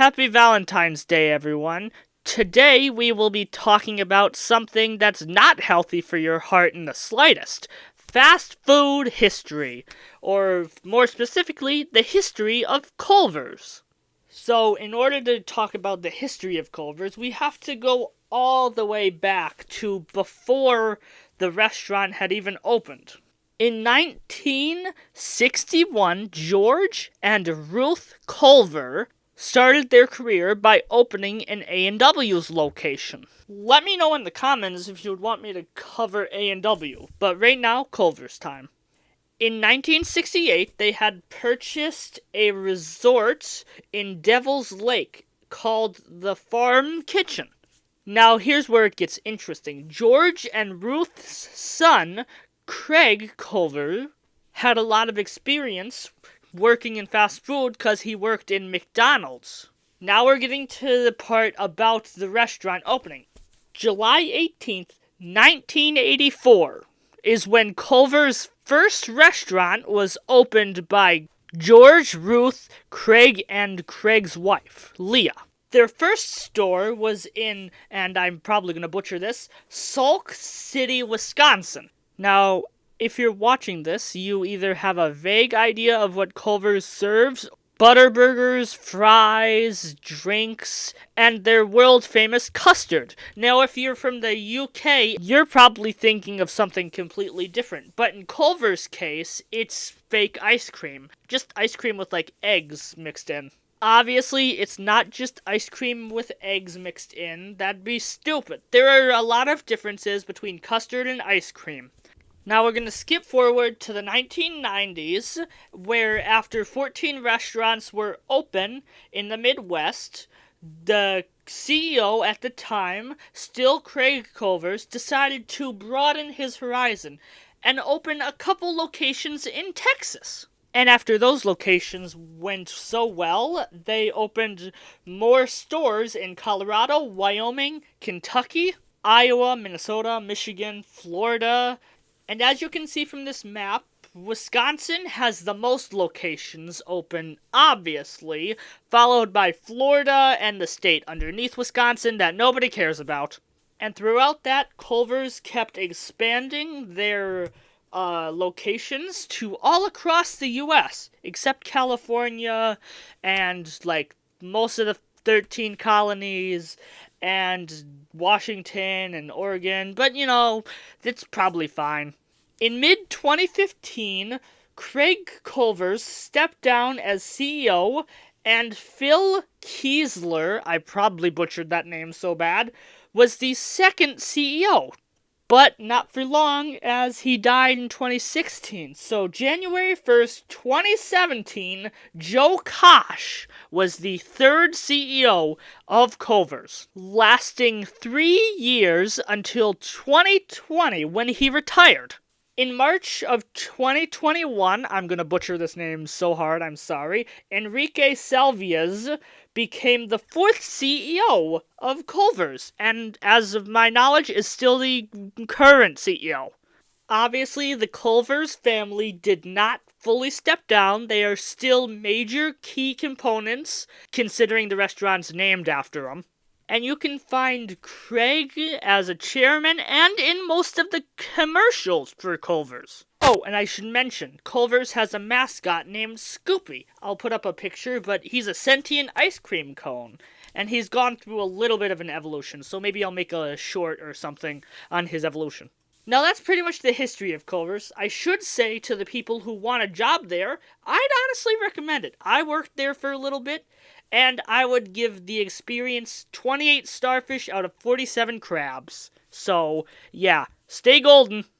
Happy Valentine's Day, everyone. Today we will be talking about something that's not healthy for your heart in the slightest. Fast food history, or more specifically, the history of Culvers. So, in order to talk about the history of Culvers, we have to go all the way back to before the restaurant had even opened. In 1961, George and Ruth Culver started their career by opening an A&W's location. Let me know in the comments if you would want me to cover A&W, but right now, Culver's time. In 1968, they had purchased a resort in Devil's Lake called the Farm Kitchen. Now, here's where it gets interesting. George and Ruth's son, Craig Culver, had a lot of experience working in fast food because he worked in McDonald's. Now we're getting to the part about the restaurant opening. July 18th, 1984 is when Culver's first restaurant was opened by George, Ruth, Craig, and Craig's wife, Leah. Their first store was in, and I'm probably going to butcher this, Sauk City, Wisconsin. Now, if you're watching this, you either have a vague idea of what Culver's serves, butterburgers, fries, drinks, and their world-famous custard. Now, if you're from the UK, you're probably thinking of something completely different. But in Culver's case, it's fake ice cream. Just ice cream with, eggs mixed in. Obviously, it's not just ice cream with eggs mixed in. That'd be stupid. There are a lot of differences between custard and ice cream. Now we're going to skip forward to the 1990s, where after 14 restaurants were open in the Midwest, the CEO at the time, still Craig Culvers, decided to broaden his horizon and open a couple locations in Texas. And after those locations went so well, they opened more stores in Colorado, Wyoming, Kentucky, Iowa, Minnesota, Michigan, Florida. And as you can see from this map, Wisconsin has the most locations open, obviously, followed by Florida and the state underneath Wisconsin that nobody cares about. And throughout that, Culver's kept expanding their locations to all across the U.S., except California and, most of the 13 colonies and Washington and Oregon, but, it's probably fine. In mid-2015, Craig Culvers stepped down as CEO, and Phil Kiesler, I probably butchered that name so bad, was the second CEO. But not for long, as he died in 2016. So January 1st, 2017, Joe Kosh was the third CEO of Culver's, lasting 3 years until 2020 when he retired. In March of 2021, I'm going to butcher this name so hard, I'm sorry, Enrique Salvias became the fourth CEO of Culver's, and as of my knowledge, is still the current CEO. Obviously, the Culver's family did not fully step down. They are still major key components, considering the restaurant's named after them. And you can find Craig as a chairman and in most of the commercials for Culver's. Oh, and I should mention, Culver's has a mascot named Scoopy. I'll put up a picture, but he's a sentient ice cream cone. And he's gone through a little bit of an evolution, so maybe I'll make a short or something on his evolution. Now that's pretty much the history of Culver's. I should say to the people who want a job there, I'd honestly recommend it. I worked there for a little bit, and I would give the experience 28 starfish out of 47 crabs. So, yeah, stay golden.